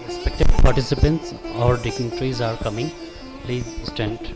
Respected participants, our dignitaries are coming. Please stand.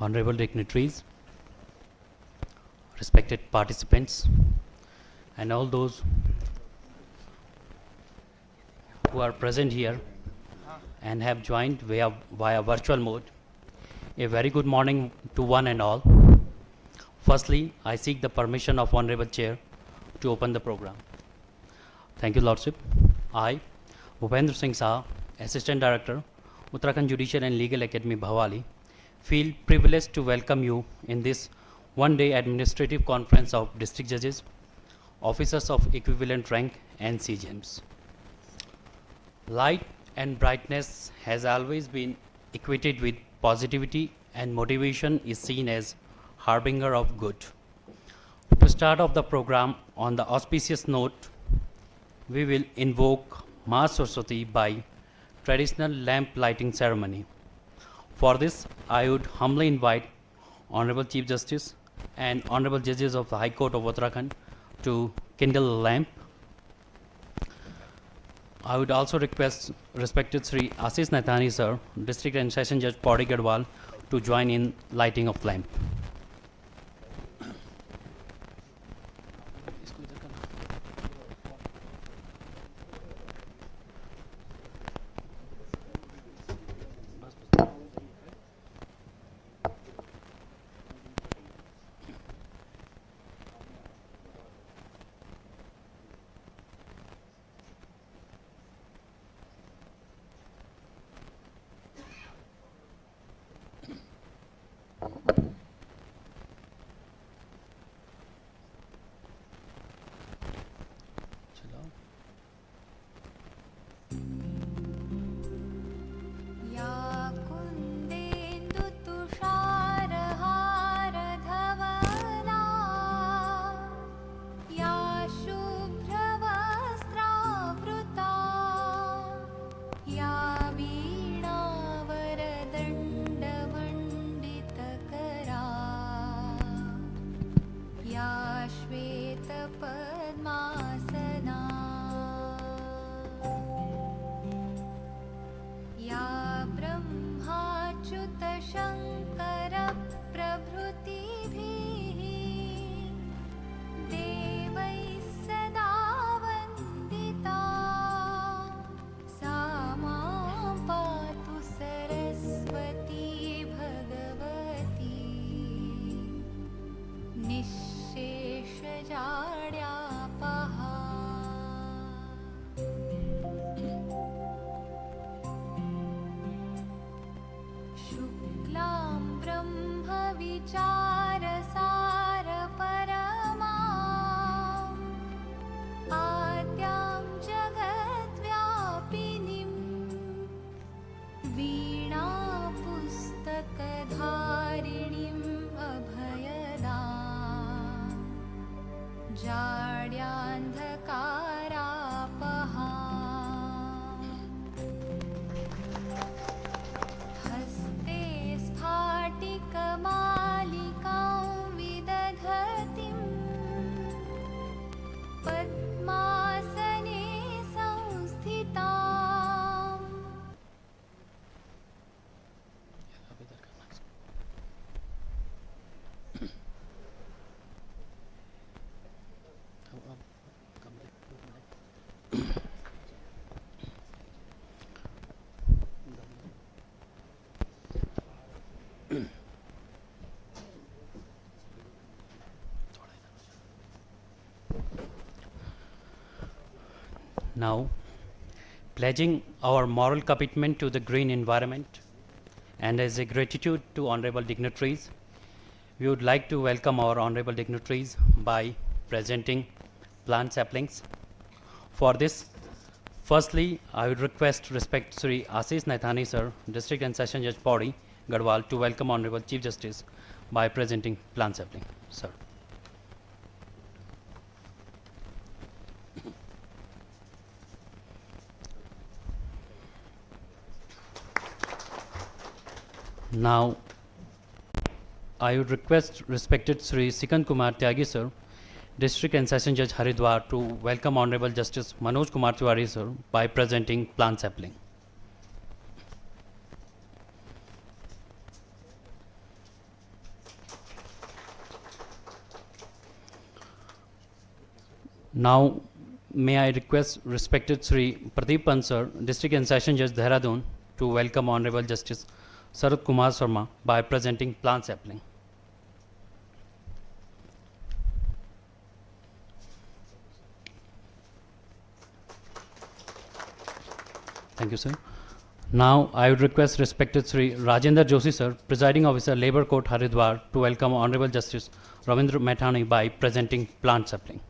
Honorable dignitaries, respected participants, and all those who are present here and have joined via virtual mode, a very good morning to one and all. Firstly, I seek the permission of Honorable Chair to open the program. Thank you, Lordship. I, Bhupendra Singh Saha, Assistant Director, Uttarakhand Judicial and Legal Academy, Bhavali, feel privileged to welcome you in this one-day administrative conference of district judges, officers of equivalent rank, and CJMs. Light and brightness has always been equated with positivity, and motivation is seen as harbinger of good. To start off the program on the auspicious note, we will invoke Ma Saraswati by traditional lamp lighting ceremony. For this, I would humbly invite Honorable Chief Justice and Honorable Judges of the High Court of Uttarakhand to kindle a lamp. I would also request respected Sri Ashish Naithani sir, District and Session Judge Pauri Garhwal, to join in lighting of lamp. या कुन्देन्दुतुषारहारधवला या शुभ्रवस्त्रावृता या वीणावरदण्डमण्डितकरा या श्वेतपद्मासना या ब्रह्माच्युतशङ्करप्रभृतिभिः देवैः सदा वन्दिता सा मां पातु सरस्वती भगवती निःशेषजाड्यापहा। शुक्लां ब्रह्मविचारसारपरमाम् आद्यां जगद्व्यापिनीं वीणापुस्तकधारिणीम् अभयदाम् जाड्यान्धकारापहा। हस्ते स्फाटिकमालिकां विदधतीं पद्मासने संस्थिताम् Now, pledging our moral commitment to the green environment and as a gratitude to honorable dignitaries, we would like to welcome our honorable dignitaries by presenting plant saplings. For this, firstly, I would request respect Sri Ashish Naithani sir, District and Session Judge Pauri Garhwal, to welcome Honorable Chief Justice by presenting plant sapling. Sir. Now, I would request respected Sri Sikand Kumar Tyagi sir, District and Session Judge Haridwar, to welcome Honorable Justice Manoj Kumar Tiwari sir by presenting plant sapling. Now, may I request respected Sri Pradeep Pant sir, District and Session Judge Dehradun, to welcome Honorable Justice Sarat Kumar Sharma by presenting plant sapling. Thank you, sir. Now, I would request respected Sri Rajendra Joshi sir, Presiding Officer, Labour Court, Haridwar, to welcome Honorable Justice Ravindra Mehthani by presenting plant sapling.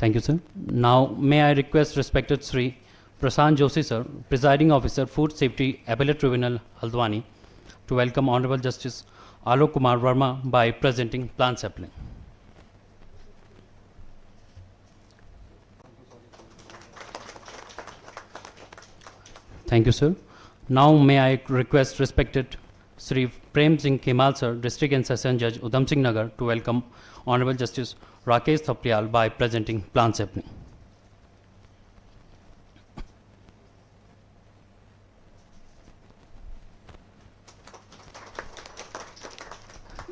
Thank you, sir. Now, may I request respected Sri Prasant Joshi sir, Presiding Officer, Food Safety, Appellate Tribunal, Haldwani, to welcome Honorable Justice Alok Kumar Verma by presenting plant sapling. Thank you, sir. Now, may I request respected Sri Prem Singh Kemal sir, District and Session Judge Udham Singh Nagar, to welcome Honorable Justice Rakesh Thaprial by presenting plan sapling.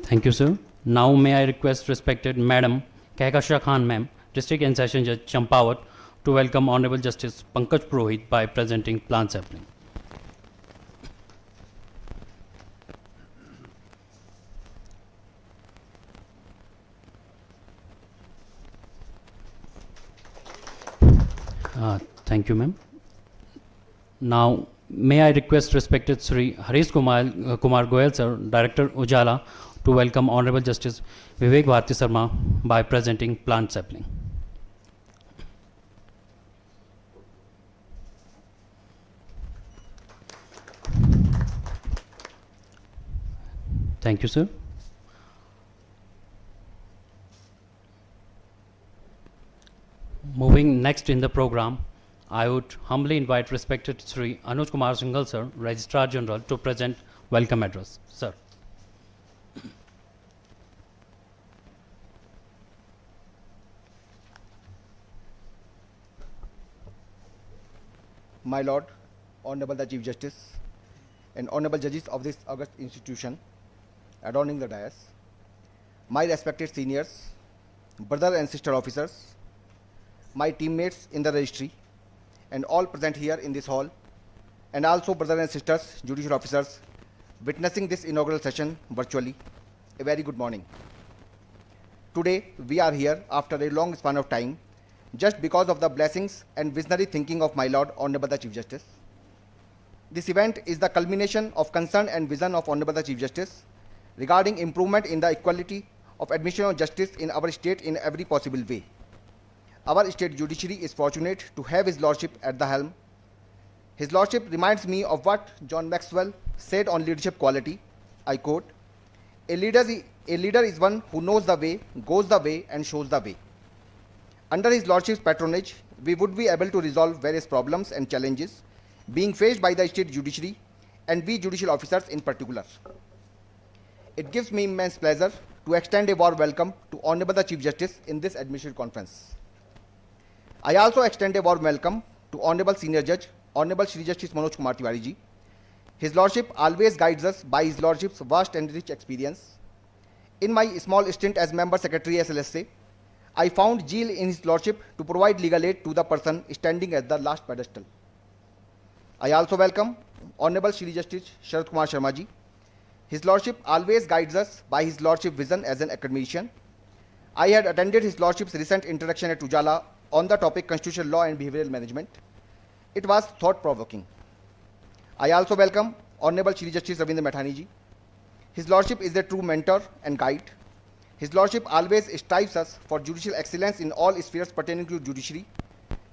Thank you, sir. Now may I request respected Madam Kehkasha Khan ma'am, District and Session Judge Champawat, to welcome Honorable Justice Pankaj Purohit by presenting plan sapling. Thank you, ma'am. Now, may I request respected Sri Harish Kumar Goyal, sir, Director Ujala, to welcome Honorable Justice Vivek Bharati Sharma by presenting plant sapling. Thank you, sir. Moving next in the program, I would humbly invite respected Sri Anuj Kumar Singhal, sir, Registrar General, to present welcome address. Sir. My Lord, Honorable the Chief Justice, and Honorable Judges of this august institution, adorning the dais, my respected seniors, brother and sister officers, my teammates in the registry, and all present here in this hall, and also brothers and sisters, judicial officers, witnessing this inaugural session virtually, a very good morning. Today, we are here after a long span of time, just because of the blessings and visionary thinking of my Lord, Honorable the Chief Justice. This event is the culmination of concern and vision of Honorable the Chief Justice regarding improvement in the equality of admission of justice in our state in every possible way. Our state judiciary is fortunate to have His Lordship at the helm. His Lordship reminds me of what John Maxwell said on leadership quality. I quote, a leader is one who knows the way, goes the way, and shows the way. Under His Lordship's patronage, we would be able to resolve various problems and challenges being faced by the state judiciary and we judicial officers in particular. It gives me immense pleasure to extend a warm welcome to Honorable the Chief Justice in this administrative conference. I also extend a warm welcome to Honorable Senior Judge, Honorable Shri Justice Manoj Kumar Tiwari ji. His Lordship always guides us by His Lordship's vast and rich experience. In my small stint as Member Secretary SLSA, I found zeal in His Lordship to provide legal aid to the person standing at the last pedestal. I also welcome Honorable Shri Justice Sharad Kumar Sharma ji. His Lordship always guides us by His Lordship vision as an academician. I had attended His Lordship's recent introduction at Ujala on the topic constitutional law and behavioral management. It was thought-provoking. I also welcome Honorable Shri Justice Ravindra Maithani ji. His Lordship is a true mentor and guide. His Lordship always strives us for judicial excellence in all spheres pertaining to judiciary.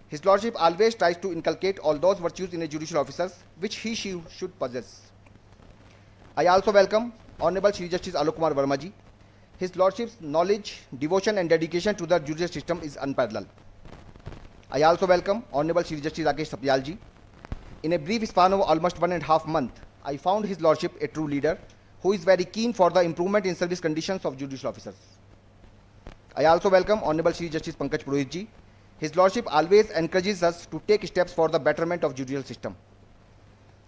His Lordship always tries to inculcate all those virtues in a judicial officer which she should possess. I also welcome Honorable Shri Justice Alok Kumar Verma ji. His Lordship's knowledge, devotion and dedication to the judicial system is unparalleled. I also welcome Honorable Shri Justice Rakesh Thaprial ji. In a brief span of almost 1.5 months, I found His Lordship a true leader who is very keen for the improvement in service conditions of judicial officers. I also welcome Honorable Shri Justice Pankaj Purohit ji. His Lordship always encourages us to take steps for the betterment of judicial system.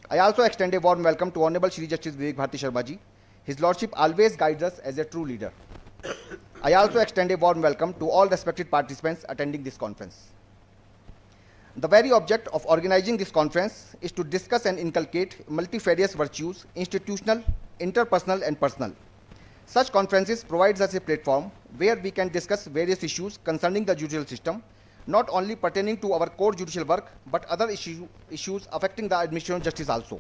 I also extend a warm welcome to Honorable Shri Justice Vivek Bharati Sharma ji. His Lordship always guides us as a true leader. I also extend a warm welcome to all respected participants attending this conference. The very object of organizing this conference is to discuss and inculcate multifarious virtues, institutional, interpersonal, and personal. Such conferences provides us a platform where we can discuss various issues concerning the judicial system, not only pertaining to our core judicial work, but other issues affecting the administration of justice also.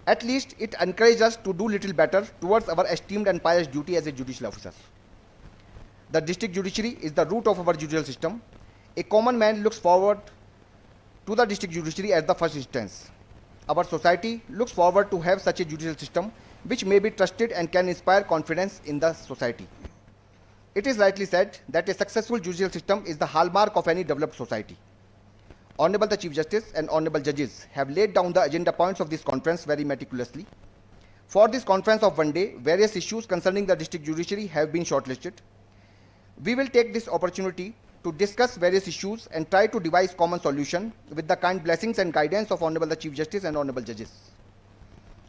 At least it encourages us to do little better towards our esteemed and pious duty as a judicial officer. The district judiciary is the root of our judicial system. A common man looks forward to the district judiciary as the first instance. Our society looks forward to have such a judicial system which may be trusted and can inspire confidence in the society. It is rightly said that a successful judicial system is the hallmark of any developed society. Honorable the Chief Justice and Honorable Judges have laid down the agenda points of this conference very meticulously. For this conference of one day, various issues concerning the district judiciary have been shortlisted. We will take this opportunity to discuss various issues and try to devise common solution with the kind blessings and guidance of Honorable the Chief Justice and Honorable Judges.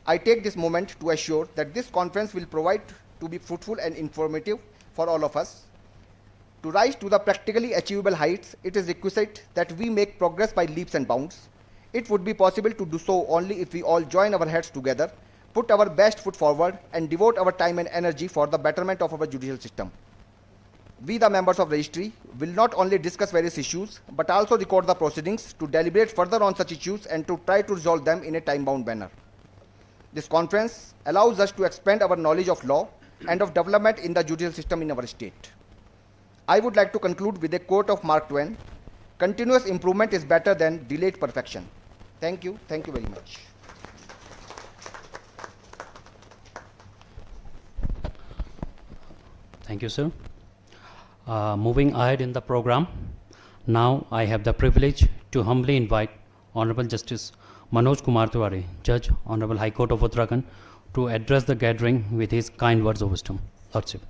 I take this moment to assure that this conference will provide to be fruitful and informative for all of us. To rise to the practically achievable heights, it is requisite that we make progress by leaps and bounds. It would be possible to do so only if we all join our heads together, put our best foot forward, and devote our time and energy for the betterment of our judicial system. We, the members of registry, will not only discuss various issues, but also record the proceedings to deliberate further on such issues and to try to resolve them in a time-bound manner. This conference allows us to expand our knowledge of law and of development in the judicial system in our state. I would like to conclude with a quote of Mark Twain: "Continuous improvement is better than delayed perfection." Thank you very much. Thank you, sir. Moving ahead in the program, now I have the privilege to humbly invite Honorable Justice Manoj Kumar Tiwari, Judge, Honorable High Court of Uttarakhand, to address the gathering with his kind words of wisdom. Lordship.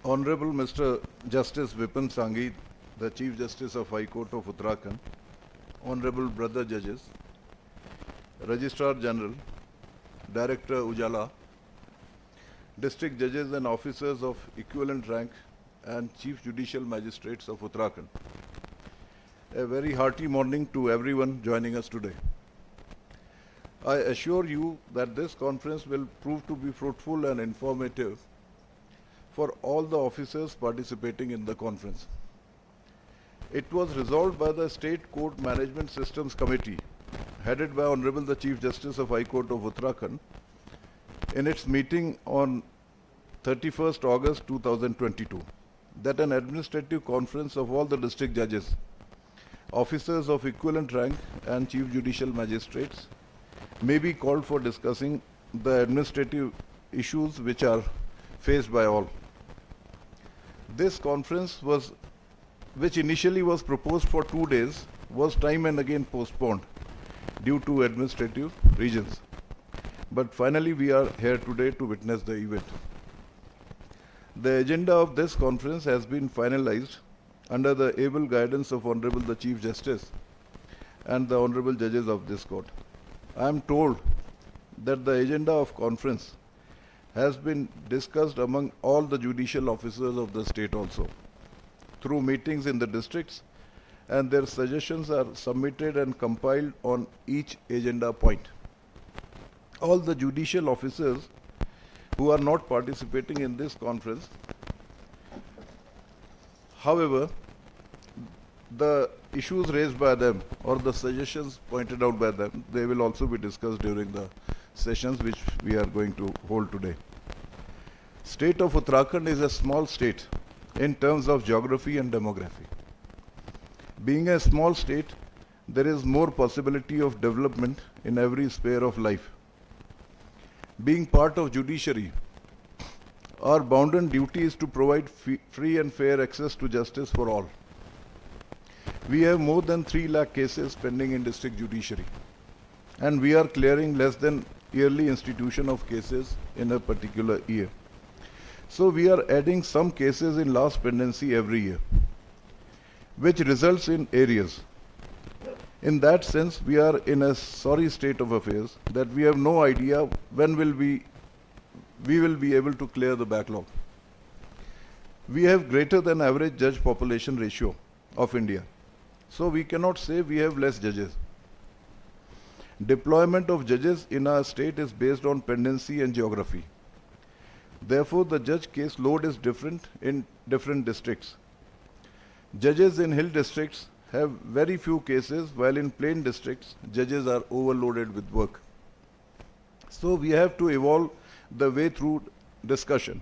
Honorable Mr. Justice Vipin Sanghi, the Chief Justice of High Court of Uttarakhand, Honorable Brother Judges, Registrar General, Director Ujala, District Judges and Officers of equivalent rank and Chief Judicial Magistrates of Uttarakhand. A very hearty morning to everyone joining us today. I assure you that this conference will prove to be fruitful and informative for all the officers participating in the conference. It was resolved by the State Court Management Systems Committee, headed by Honorable the Chief Justice of High Court of Uttarakhand, in its meeting on 31st August 2022, that an administrative conference of all the district judges, officers of equivalent rank and Chief Judicial Magistrates may be called for discussing the administrative issues which are faced by all. This conference which initially was proposed for 2 days, was time and again postponed due to administrative reasons. But finally we are here today to witness the event. The agenda of this conference has been finalized under the able guidance of Honorable the Chief Justice and the Honorable Judges of this court. I am told that the agenda of conference has been discussed among all the judicial officers of the state also, through meetings in the districts, and their suggestions are submitted and compiled on each agenda point. All the judicial officers who are not participating in this conference, however, the issues raised by them or the suggestions pointed out by them, they will also be discussed during the sessions which we are going to hold today. State of Uttarakhand is a small state in terms of geography and demography. Being a small state, there is more possibility of development in every sphere of life. Being part of judiciary, our bounden duty is to provide free and fair access to justice for all. We have more than 3 lakh cases pending in district judiciary, and we are clearing less than yearly institution of cases in a particular year. So we are adding some cases in last pendency every year, which results in arrears. In that sense, we are in a sorry state of affairs that we have no idea when we will be able to clear the backlog. We have greater than average judge population ratio of India, so we cannot say we have less judges. Deployment of judges in our state is based on pendency and geography. Therefore, the judge case load is different in different districts. Judges in hill districts have very few cases, while in plain districts, judges are overloaded with work. So we have to evolve the way through discussion,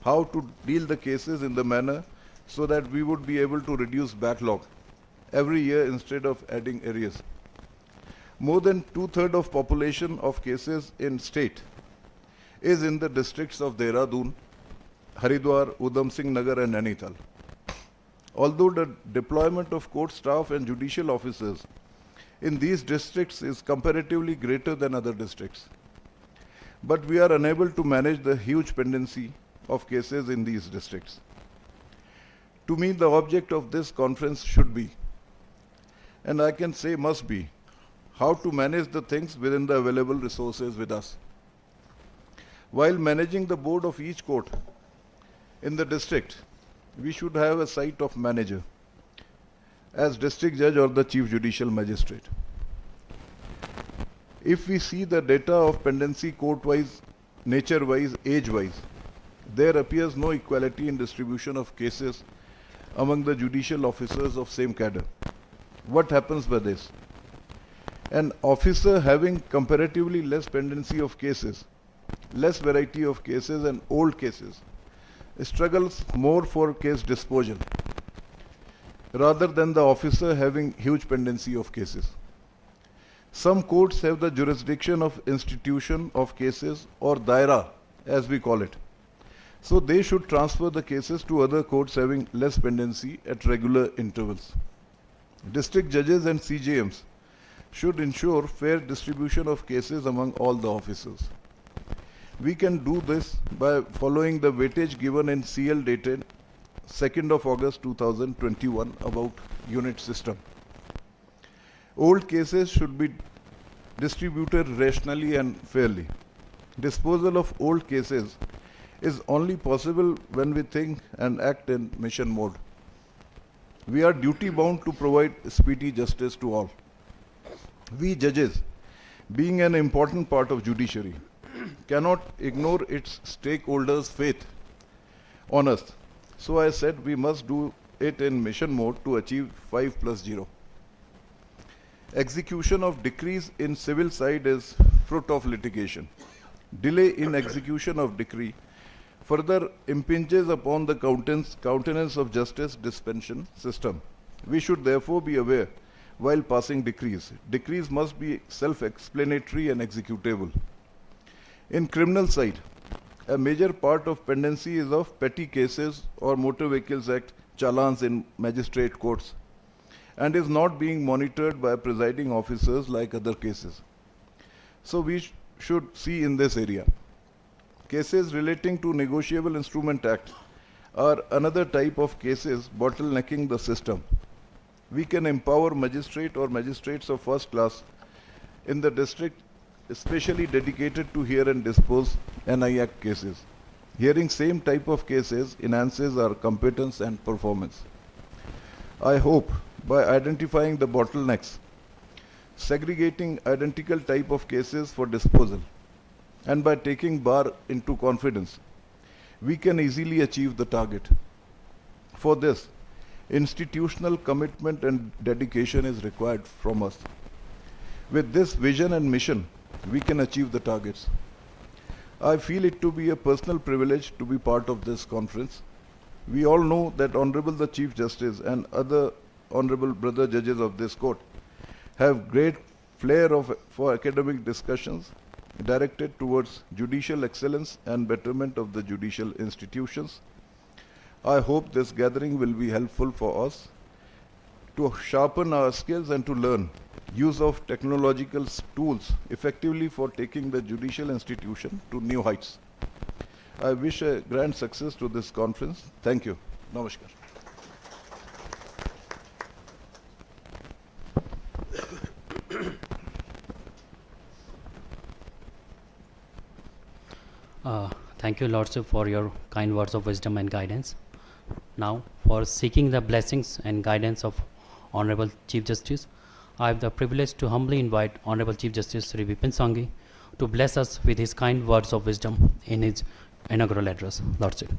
how to deal the cases in the manner so that we would be able to reduce backlog every year instead of adding arrears. More than 2/3 of population of cases in state is in the districts of Dehradun, Haridwar, Udham Singh Nagar and Nainital. Although the deployment of court staff and judicial officers in these districts is comparatively greater than other districts, but we are unable to manage the huge pendency of cases in these districts. To me, the object of this conference should be, and I can say must be, how to manage the things within the available resources with us. While managing the board of each court in the district, we should have a sight of manager as district judge or the chief judicial magistrate. If we see the data of pendency court-wise, nature-wise, age-wise, there appears no equality in distribution of cases among the judicial officers of same cadre. What happens by this? An officer having comparatively less pendency of cases, less variety of cases and old cases, struggles more for case disposal rather than the officer having huge pendency of cases. Some courts have the jurisdiction of institution of cases or daira as we call it. So they should transfer the cases to other courts having less pendency at regular intervals. District judges and CJMs should ensure fair distribution of cases among all the officers. We can do this by following the weightage given in CL dated 2nd of August 2021 about unit system. Old cases should be distributed rationally and fairly. Disposal of old cases is only possible when we think and act in mission mode. We are duty bound to provide speedy justice to all. We judges, being an important part of judiciary, cannot ignore its stakeholders' faith on us. So I said we must do it in mission mode to achieve 5+0. Execution of decrees in civil side is fruit of litigation. Delay in execution of decree further impinges upon the countenance of justice dispensation system. We should therefore be aware while passing decrees. Decrees must be self-explanatory and executable. In criminal side, a major part of pendency is of petty cases or Motor Vehicles Act challans in magistrate courts and is not being monitored by presiding officers like other cases. So we should see in this area. Cases relating to Negotiable Instrument Act are another type of cases bottlenecking the system. We can empower magistrate or magistrates of first class in the district especially dedicated to hear and dispose NI Act cases. Hearing same type of cases enhances our competence and performance. I hope by identifying the bottlenecks, segregating identical type of cases for disposal, and by taking bar into confidence, we can easily achieve the target. For this, institutional commitment and dedication is required from us. With this vision and mission, we can achieve the targets. I feel it to be a personal privilege to be part of this conference. We all know that Honorable the Chief Justice and other Honorable Brother Judges of this court have great flair for academic discussions directed towards judicial excellence and betterment of the judicial institutions. I hope this gathering will be helpful for us to sharpen our skills and to learn use of technological tools effectively for taking the judicial institution to new heights. I wish a grand success to this conference. Thank you. Namaskar. Thank you, Lordship, for your kind words of wisdom and guidance. Now, for seeking the blessings and guidance of Honorable Chief Justice, I have the privilege to humbly invite Honorable Chief Justice Sri Vipin Sanghi to bless us with his kind words of wisdom in his inaugural address. Lordship.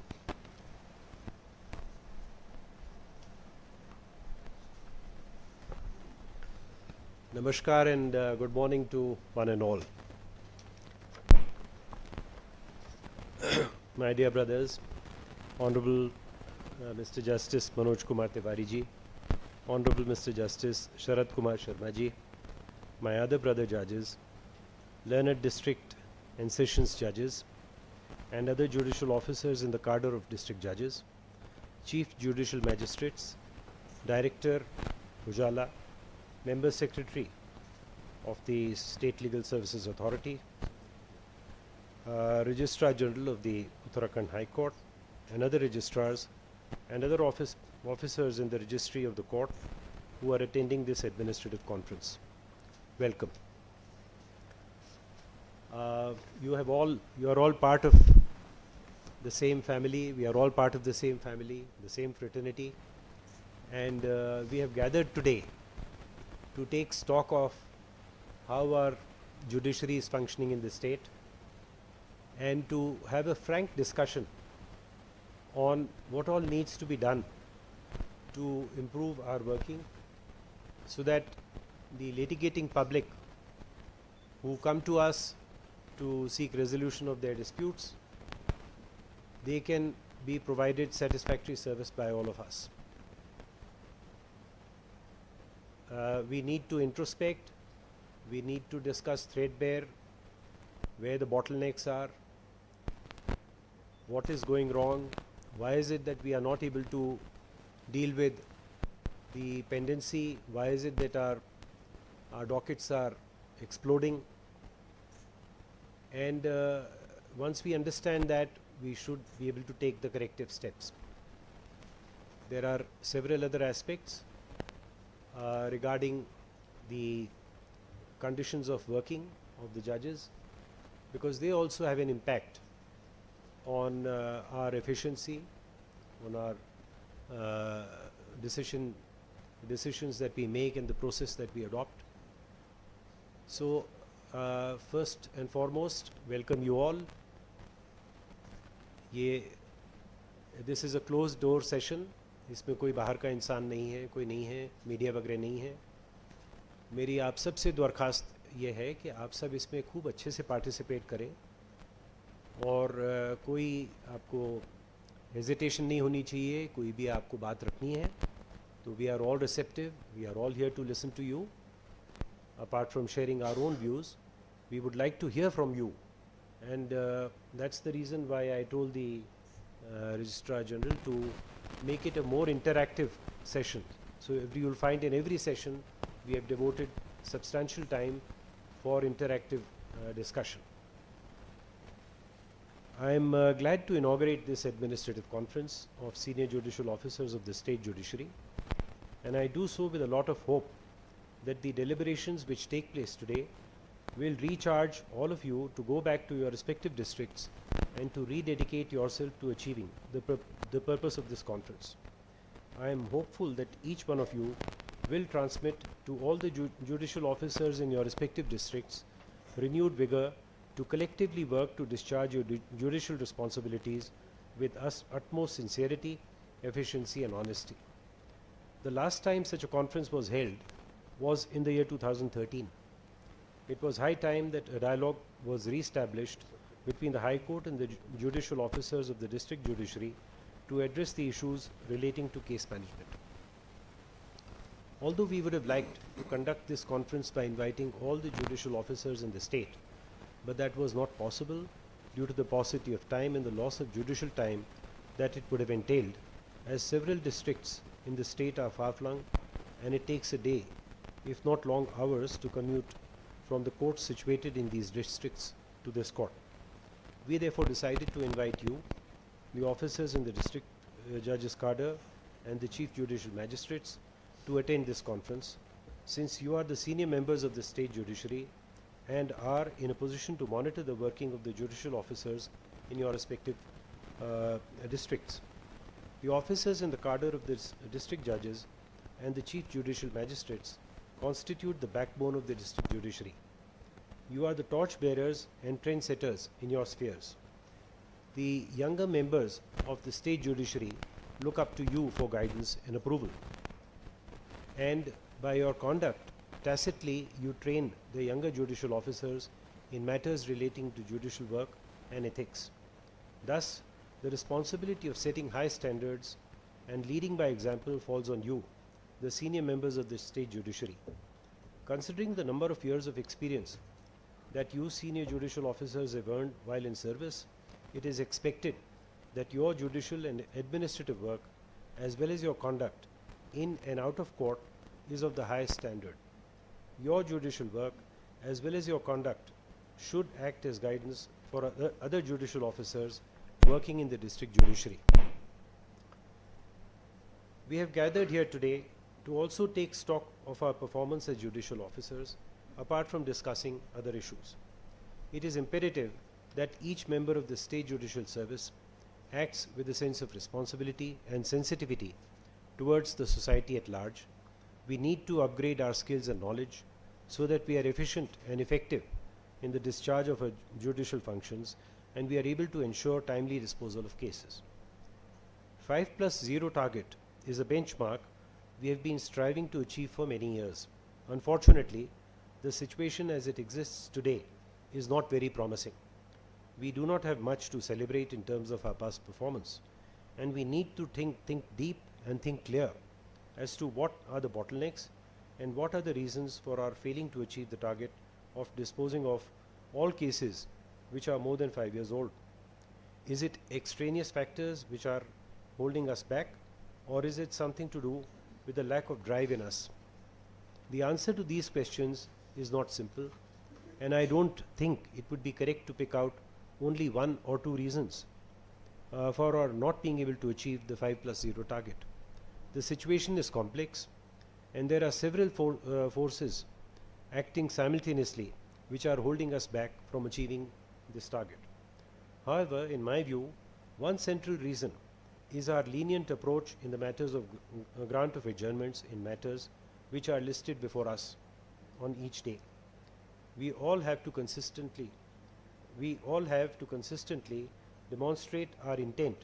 Namaskar and good morning to one and all. My dear brothers, Honorable Mr. Justice Manoj Kumar Tiwari ji, Honorable Mr. Justice Sharad Kumar Sharma ji, my other brother judges, learned district and sessions judges, and other judicial officers in the cadre of district judges, Chief Judicial Magistrates, Director Ujala, Member Secretary of the State Legal Services Authority, Registrar General of the Uttarakhand High Court, and other registrars and other officers in the registry of the court who are attending this administrative conference. Welcome. You are all part of the same family. We are all part of the same family, the same fraternity, and we have gathered today to take stock of how our judiciary is functioning in the state and to have a frank discussion on what all needs to be done to improve our working so that the litigating public who come to us to seek resolution of their disputes, they can be provided satisfactory service by all of us. We need to introspect, we need to discuss threadbare where the bottlenecks are, what is going wrong, why is it that we are not able to deal with the pendency, why is it that our dockets are exploding, and once we understand that, we should be able to take the corrective steps. There are several other aspects regarding the conditions of working of the judges, because they also have an impact on our efficiency, on our decisions that we make and the process that we adopt. So first and foremost, welcome you all. This is a closed door session. इसमें कोई बाहर का इंसान नहीं है, कोई नहीं है, मीडिया वगैरह नहीं है. मेरी आप सब से दरख्वास्त ये है कि आप सब इसमें खूब अच्छे से पार्टिसिपेट करें और कोई आपको हेजिटेशन नहीं होनी चाहिए, कोई भी आपको बात रखनी है तो we are all receptive, we are all here to listen to you. Apart from sharing our own views, we would like to hear from you, and that's the reason why I told the Registrar General to make it a more interactive session. So you will find in every session we have devoted substantial time for interactive discussion. I am glad to inaugurate this administrative conference of senior judicial officers of the state judiciary, and I do so with a lot of hope that the deliberations which take place today will recharge all of you to go back to your respective districts and to rededicate yourself to achieving the purpose of this conference. I am hopeful that each one of you will transmit to all the judicial officers in your respective districts renewed vigor to collectively work to discharge your judicial responsibilities with utmost sincerity, efficiency and honesty. The last time such a conference was held was in the year 2013. It was high time that a dialogue was re-established between the High Court and the judicial officers of the district judiciary to address the issues relating to case management. Although we would have liked to conduct this conference by inviting all the judicial officers in the state, but that was not possible due to the paucity of time and the loss of judicial time that it would have entailed, as several districts in the state are far-flung and it takes a day, if not long hours, to commute from the courts situated in these districts to this court. We therefore decided to invite you, the officers in the district judges cadre and the chief judicial magistrates, to attend this conference, since you are the senior members of the state judiciary and are in a position to monitor the working of the judicial officers in your respective districts. The officers in the cadre of the district judges and the chief judicial magistrates constitute the backbone of the district judiciary. You are the torch bearers and trendsetters in your spheres. The younger members of the state judiciary look up to you for guidance and approval. And by your conduct, tacitly you train the younger judicial officers in matters relating to judicial work and ethics. Thus, the responsibility of setting high standards and leading by example falls on you, the senior members of the state judiciary. Considering the number of years of experience that you senior judicial officers have earned while in service, it is expected that your judicial and administrative work, as well as your conduct in and out of court, is of the highest standard. Your judicial work, as well as your conduct, should act as guidance for other judicial officers working in the district judiciary. We have gathered here today to also take stock of our performance as judicial officers, apart from discussing other issues. It is imperative that each member of the state judicial service acts with a sense of responsibility and sensitivity towards the society at large. We need to upgrade our skills and knowledge so that we are efficient and effective in the discharge of our judicial functions, and we are able to ensure timely disposal of cases. 5+0 target is a benchmark we have been striving to achieve for many years. Unfortunately, the situation as it exists today is not very promising. We do not have much to celebrate in terms of our past performance, and we need to think deep and think clear as to what are the bottlenecks and what are the reasons for our failing to achieve the target of disposing of all cases which are more than 5 years old. Is it extraneous factors which are holding us back, or is it something to do with the lack of drive in us? The answer to these questions is not simple, and I don't think it would be correct to pick out only 1 or 2 reasons for our not being able to achieve the 5+0 target. The situation is complex, and there are several forces acting simultaneously which are holding us back from achieving this target. However, in my view, one central reason is our lenient approach in the matters of grant of adjournments in matters which are listed before us on each day. We all have to consistently demonstrate our intent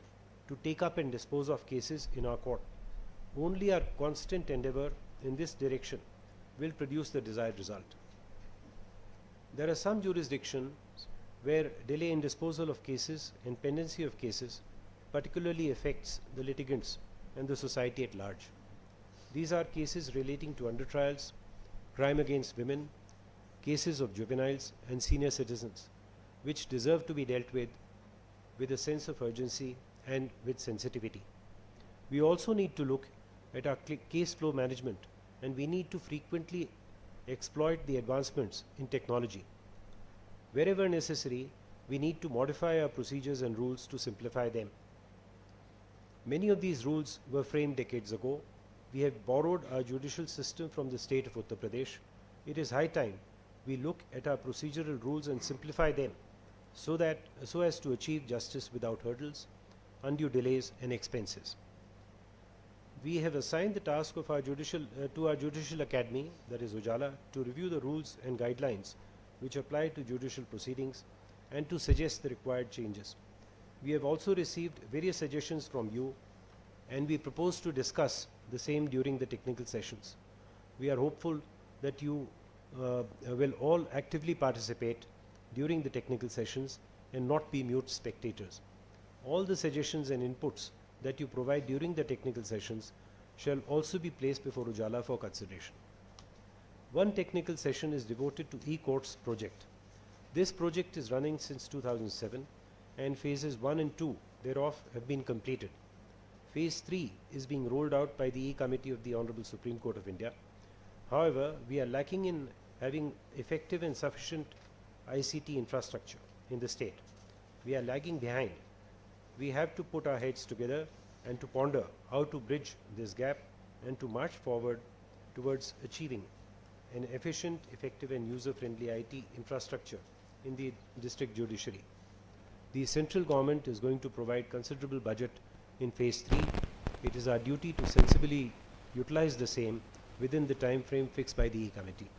to take up and dispose of cases in our court. Only our constant endeavor in this direction will produce the desired result. There are some jurisdictions where delay in disposal of cases and pendency of cases particularly affects the litigants and the society at large. These are cases relating to under-trials, crime against women, cases of juveniles and senior citizens, which deserve to be dealt with a sense of urgency and with sensitivity. We also need to look at our case flow management, and we need to frequently exploit the advancements in technology. Wherever necessary, we need to modify our procedures and rules to simplify them. Many of these rules were framed decades ago. We have borrowed our judicial system from the state of Uttar Pradesh. It is high time we look at our procedural rules and simplify them so as to achieve justice without hurdles, undue delays and expenses. We have assigned the task of to our Judicial Academy, that is Ujala, to review the rules and guidelines which apply to judicial proceedings and to suggest the required changes. We have also received various suggestions from you, and we propose to discuss the same during the technical sessions. We are hopeful that you will all actively participate during the technical sessions and not be mute spectators. All the suggestions and inputs that you provide during the technical sessions shall also be placed before Ujala for consideration. One technical session is devoted to e-courts project. This project is running since 2007, and phases 1 and 2 thereof have been completed. Phase 3 is being rolled out by the E-Committee of the Honorable Supreme Court of India. However, we are lacking in having effective and sufficient ICT infrastructure in the state. We are lagging behind. We have to put our heads together and to ponder how to bridge this gap and to march forward towards achieving an efficient, effective and user-friendly IT infrastructure in the district judiciary. The central government is going to provide considerable budget in phase 3. It is our duty to sensibly utilize the same within the time frame fixed by the E-Committee.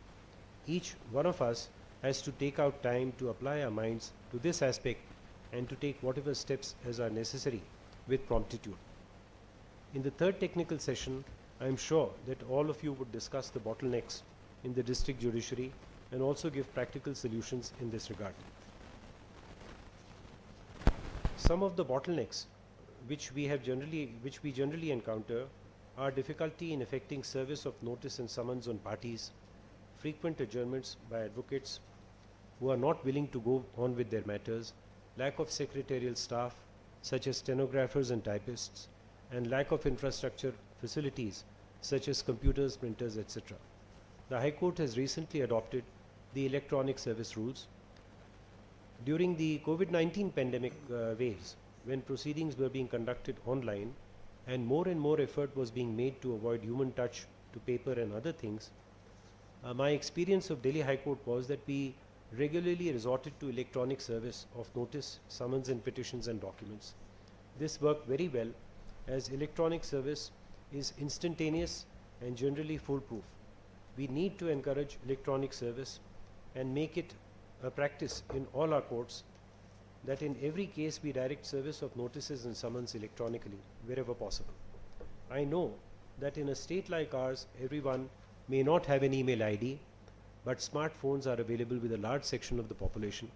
Each one of us has to take out time to apply our minds to this aspect and to take whatever steps as are necessary with promptitude. In the third technical session, I am sure that all of you would discuss the bottlenecks in the district judiciary and also give practical solutions in this regard. Some of the bottlenecks which we generally encounter are difficulty in effecting service of notice and summons on parties, frequent adjournments by advocates who are not willing to go on with their matters, lack of secretarial staff such as stenographers and typists, and lack of infrastructure facilities such as computers, printers, etc. The High Court has recently adopted the electronic service rules. During the COVID-19 pandemic waves, when proceedings were being conducted online and more effort was being made to avoid human touch to paper and other things, my experience of Delhi High Court was that we regularly resorted to electronic service of notice, summons and petitions and documents. This worked very well, as electronic service is instantaneous and generally foolproof. We need to encourage electronic service and make it a practice in all our courts that in every case we direct service of notices and summons electronically wherever possible. I know that in a state like ours, everyone may not have an email ID, but smartphones are available with a large section of the population.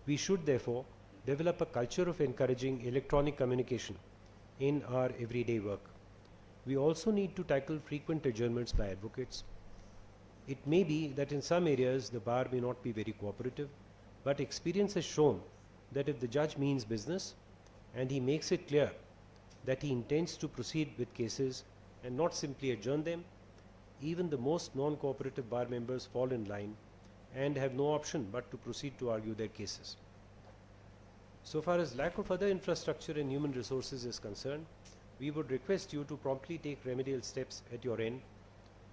We should therefore develop a culture of encouraging electronic communication in our everyday work. We also need to tackle frequent adjournments by advocates. It may be that in some areas the bar may not be very cooperative, but experience has shown that if the judge means business and he makes it clear that he intends to proceed with cases and not simply adjourn them, even the most non-cooperative bar members fall in line and have no option but to proceed to argue their cases. So far as lack of other infrastructure and human resources is concerned, we would request you to promptly take remedial steps at your end,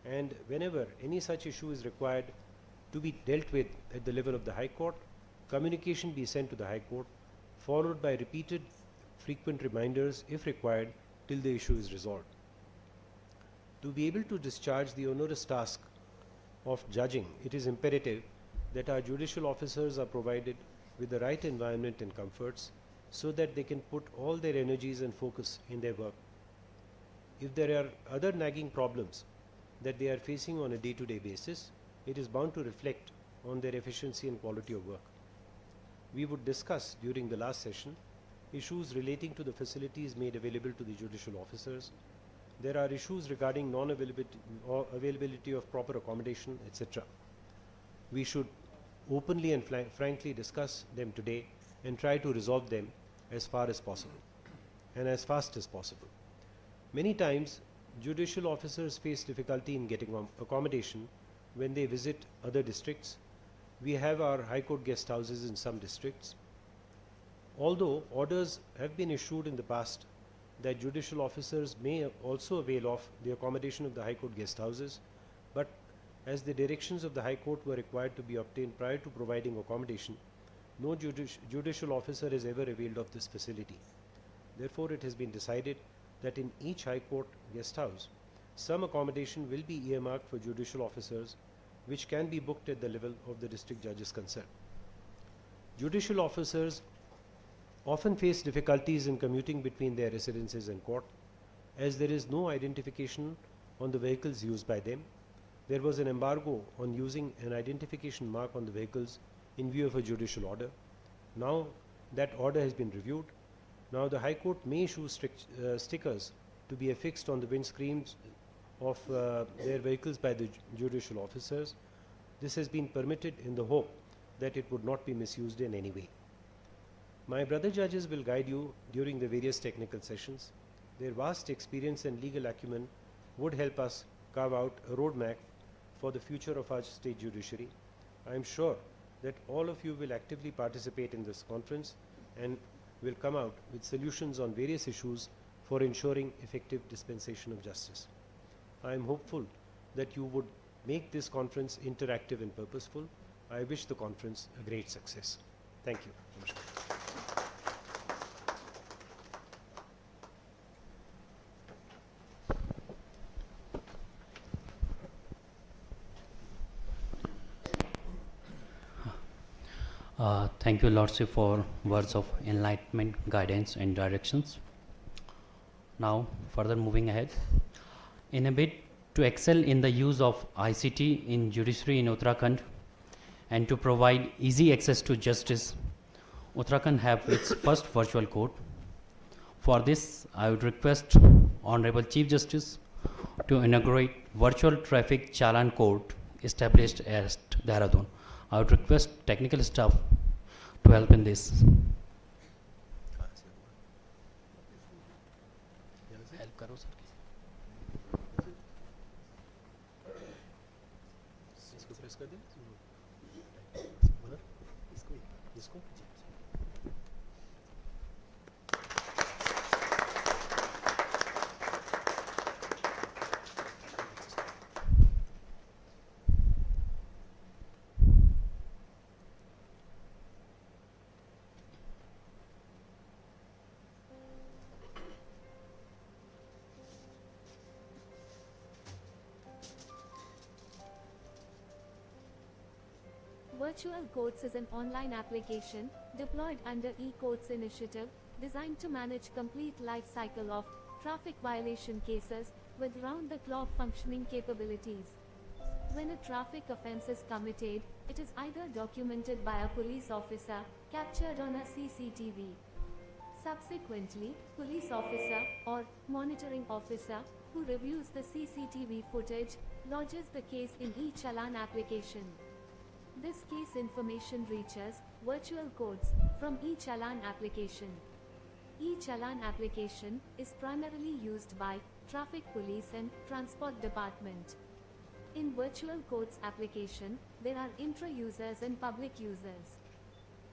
and whenever any such issue is required to be dealt with at the level of the High Court, communication be sent to the High Court, followed by repeated frequent reminders if required till the issue is resolved. To be able to discharge the onerous task of judging, it is imperative that our judicial officers are provided with the right environment and comforts so that they can put all their energies and focus in their work. If there are other nagging problems that they are facing on a day-to-day basis, it is bound to reflect on their efficiency and quality of work. We would discuss during the last session issues relating to the facilities made available to the judicial officers. There are issues regarding non-availability or availability of proper accommodation, etc. We should openly and frankly discuss them today and try to resolve them as far as possible and as fast as possible. Many times, judicial officers face difficulty in getting accommodation when they visit other districts. We have our High Court guest houses in some districts. Although orders have been issued in the past that judicial officers may also avail of the accommodation of the High Court guest houses, but as the directions of the High Court were required to be obtained prior to providing accommodation, no judicial officer has ever availed of this facility. Therefore, it has been decided that in each High Court guest house, some accommodation will be earmarked for judicial officers, which can be booked at the level of the district judges concerned. Judicial officers often face difficulties in commuting between their residences and court, as there is no identification on the vehicles used by them. There was an embargo on using an identification mark on the vehicles in view of a judicial order. Now that order has been reviewed. Now the High Court may issue stickers to be affixed on the windscreens of their vehicles by the judicial officers. This has been permitted in the hope that it would not be misused in any way. My brother judges will guide you during the various technical sessions. Their vast experience and legal acumen would help us carve out a roadmap for the future of our state judiciary. I am sure that all of you will actively participate in this conference and will come out with solutions on various issues for ensuring effective dispensation of justice. I am hopeful that you would make this conference interactive and purposeful. I wish the conference a great success. Thank you. Namaskar. Thank you, Lordship, for words of enlightenment, guidance, and directions. Now, further moving ahead. In a bid to excel in the use of ICT in judiciary in Uttarakhand and to provide easy access to justice, Uttarakhand have its first virtual court. For this, I would request Honorable Chief Justice to inaugurate virtual traffic challan court established at Dehradun. I would request technical staff to help in this. Help करो sir इसको press कर दें बोला इसको Virtual Courts is an online application deployed under e-Courts initiative designed to manage complete life cycle of traffic violation cases with round-the-clock functioning capabilities. When a traffic offense is committed, it is either documented by a police officer, captured on a CCTV. Subsequently, police officer or monitoring officer who reviews the CCTV footage lodges the case in e-Challan application. This case information reaches virtual courts from e-Challan application. E-Challan application is primarily used by traffic police and transport department. In virtual courts application, there are intra-users and public users.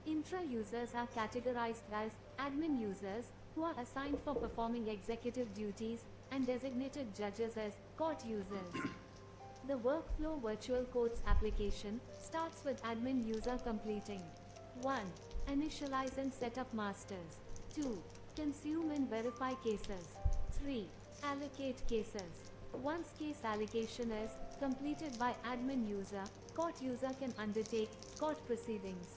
Intra-users are categorized as admin users who are assigned for performing executive duties and designated judges as court users. The workflow virtual courts application starts with admin user completing 1. Initialize and set up masters. 2. Consume and verify cases. 3. Allocate cases. Once case allocation is completed by admin user, court user can undertake court proceedings.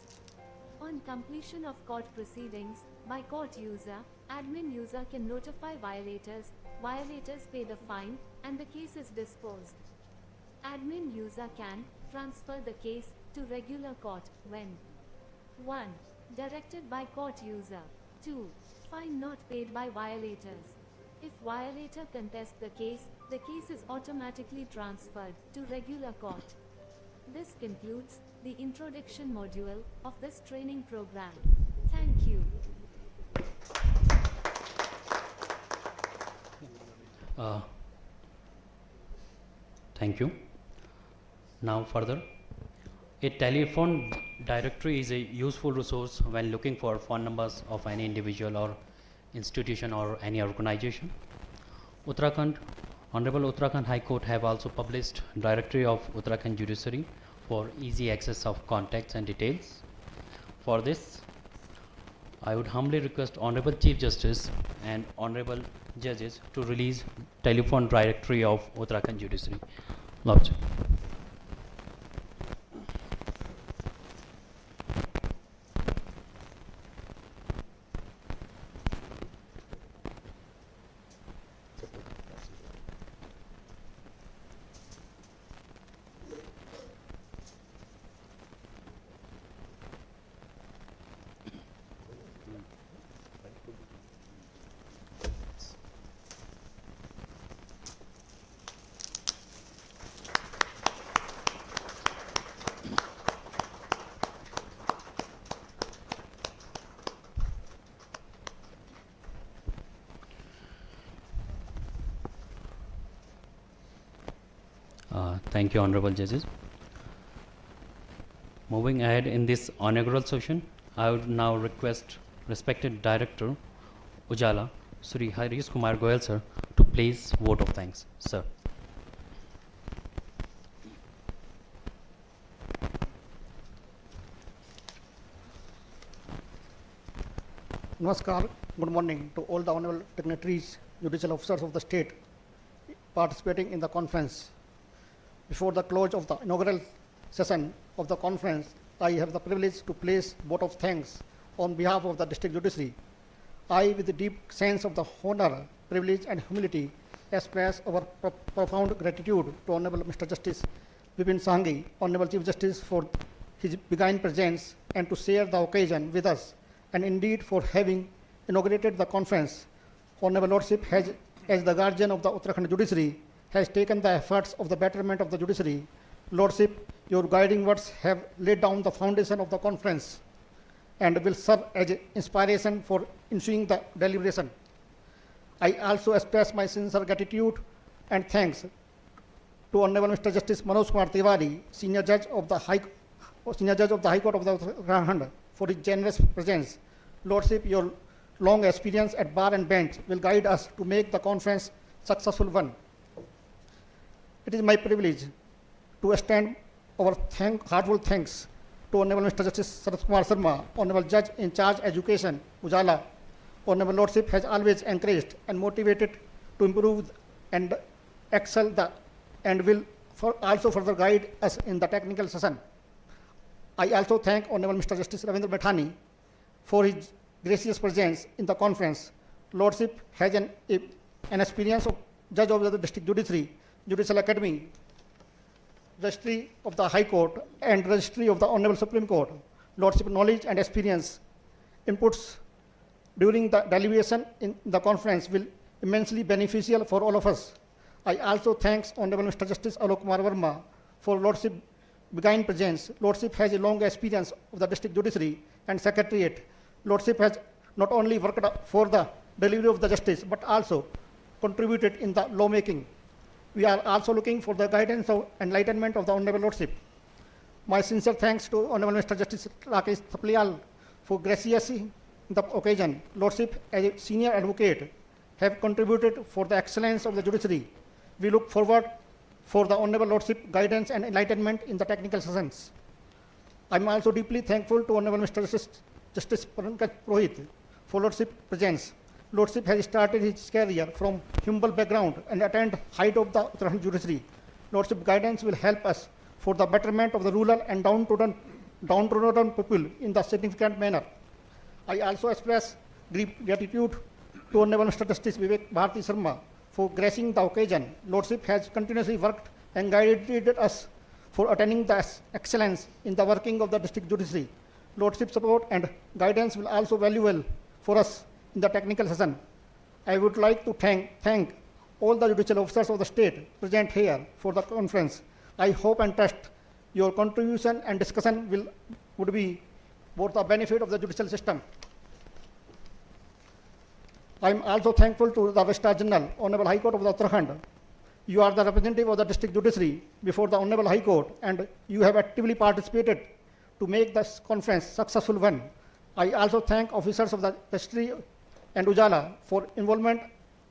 On completion of court proceedings by court user, admin user can notify violators, violators pay the fine, and the case is disposed. Admin user can transfer the case to regular court when 1. Directed by court user. 2. Fine not paid by violators. If violator contests the case is automatically transferred to regular court. This concludes the introduction module of this training program. Thank you. Thank you. Now further, a telephone directory is a useful resource when looking for phone numbers of any individual or institution or any organization. Honorable Uttarakhand High Court have also published directory of Uttarakhand Judiciary for easy access of contacts and details. For this, I would humbly request Honorable Chief Justice and Honorable Judges to release telephone directory of Uttarakhand Judiciary. Lordship. Thank you, Honorable Judges. Moving ahead in this inaugural session, I would now request respected Director Ujala, Sri Harish Kumar Goyal sir, to place vote of thanks. Sir. Namaskar, good morning to all the honorable dignitaries, judicial officers of the state participating in the conference. Before the close of the inaugural session of the conference, I have the privilege to place vote of thanks on behalf of the district judiciary. I, with a deep sense of the honor, privilege and humility, express our profound gratitude to Honorable Mr. Justice Vipin Sanghi, Honorable Chief Justice, for his benign presence and to share the occasion with us, and indeed for having inaugurated the conference. Honorable Lordship has, as the guardian of the Uttarakhand judiciary, has taken the efforts of the betterment of the judiciary. Lordship, your guiding words have laid down the foundation of the conference and will serve as inspiration for ensuing the deliberation. I also express my sincere gratitude and thanks to Honorable Mr. Justice Manoj Kumar Tiwari, Senior Judge of the High Court of the Uttarakhand, for his generous presence. Lordship, your long experience at bar and bench will guide us to make the conference successful one. It is my privilege to extend our heartfelt thanks to Honorable Mr. Justice Sarath Kumar Sharma, Honorable Judge in Charge Education, Ujala. Honorable Lordship has always encouraged and motivated to improve and excel and will also further guide us in the technical session. I also thank Honorable Mr. Justice Ravindra Bethani for his gracious presence in the conference. Lordship has an experience of Judge of the District Judiciary, Judicial Academy, Registry of the High Court, and Registry of the Honorable Supreme Court. Lordship knowledge and experience inputs during the deliberation in the conference will immensely beneficial for all of us. I also thank Honorable Mr. Justice Alok Kumar Verma for Lordship benign presence. Lordship has a long experience of the District Judiciary and Secretariat. Lordship has not only worked for the delivery of the justice, but also contributed in the lawmaking. We are also looking for the guidance of enlightenment of the Honorable Lordship. My sincere thanks to Honorable Mr. Justice Rakesh Thapliyal for graciously the occasion. Lordship, as a senior advocate, have contributed for the excellence of the judiciary. We look forward for the Honorable Lordship guidance and enlightenment in the technical sessions. I am also deeply thankful to Honorable Mr. Justice Pankaj Purohit for Lordship presence. Lordship has started his career from humble background and attained height of the Uttarakhand judiciary. Lordship guidance will help us for the betterment of the rural and downtrodden people in the significant manner. I also express deep gratitude to Honorable Mr. Justice Vivek Bharati Sharma for gracing the occasion. Lordship has continuously worked and guided us for attaining the excellence in the working of the district judiciary. Lordship support and guidance will also valuable for us in the technical session. I would like to thank all the judicial officers of the state present here for the conference. I hope and trust your contribution and discussion would be for the benefit of the judicial system. I am also thankful to the Registrar General, Honorable High Court of the Uttarakhand. You are the representative of the district judiciary before the Honorable High Court, and you have actively participated to make this conference successful one. I also thank officers of the Registry and Ujala for involvement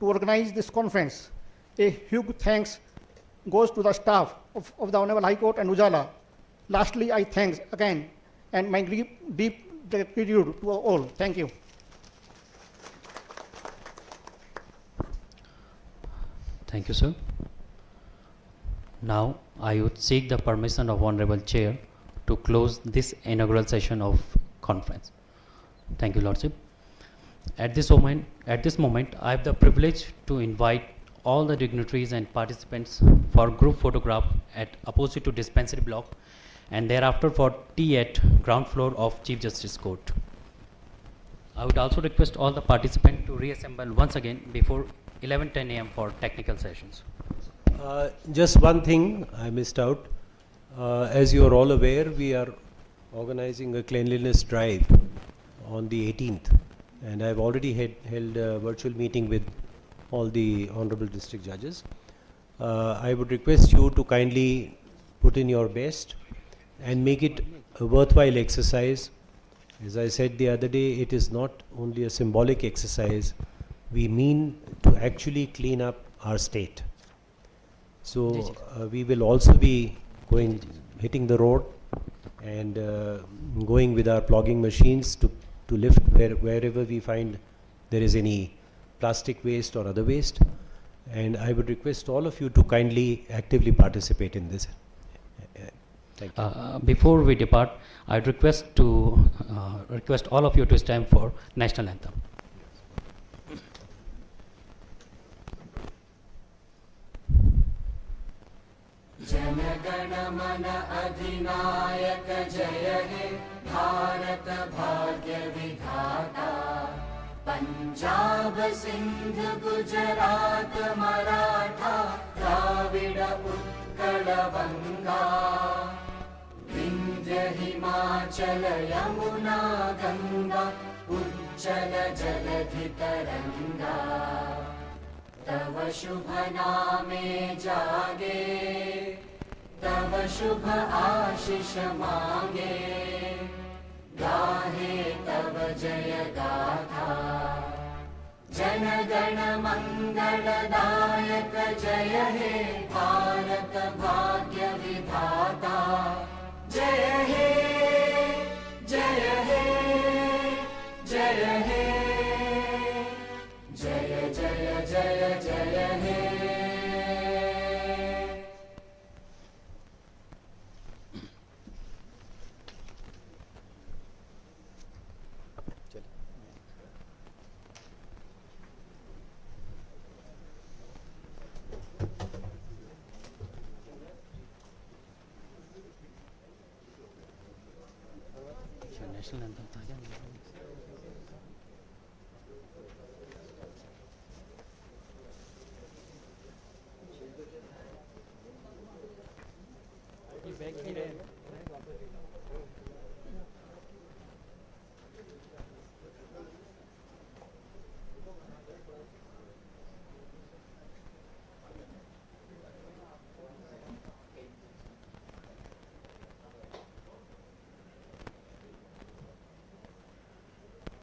to organize this conference. A huge thanks goes to the staff of the Honorable High Court and Ujala. Lastly, I thank again and my deep gratitude to all. Thank you. Thank you, sir. Now, I would seek the permission of Honorable Chair to close this inaugural session of conference. Thank you, Lordship. At this moment, I have the privilege to invite all the dignitaries and participants for group photograph at opposite to dispensary block, and thereafter for tea at ground floor of Chief Justice Court. I would also request all the participants to reassemble once again before 11:10 a.m. for technical sessions. Just one thing I missed out. As you are all aware, we are organizing a cleanliness drive on the 18th, and I've already held a virtual meeting with all the honorable district judges. I would request you to kindly put in your best and make it a worthwhile exercise. As I said the other day, it is not only a symbolic exercise. We mean to actually clean up our state. So we will also be hitting the road and going with our plogging machines to lift wherever we find there is any plastic waste or other waste. And I would request all of you to kindly actively participate in this. Thank you. Before we depart, I'd request all of you to stand for national anthem. जनगण मन अधिनायक जय हे भारत भाग्य विधाता पंजाब सिंध गुजरात मराठा द्राविड उत्कल बंगा विंध्य हिमाचल यमुना गंगा उज्जल जलधि तरंगा तव शुभ नामे जागे, तव शुभ आशीष मांगे, गाहे तव जय गाथा। जन गण मंगलदायक जय हे भारत भाग्य विधाता। जय हे जय हे जय हे, जय जय जय जय हे। नेशनल एंथम था क्या?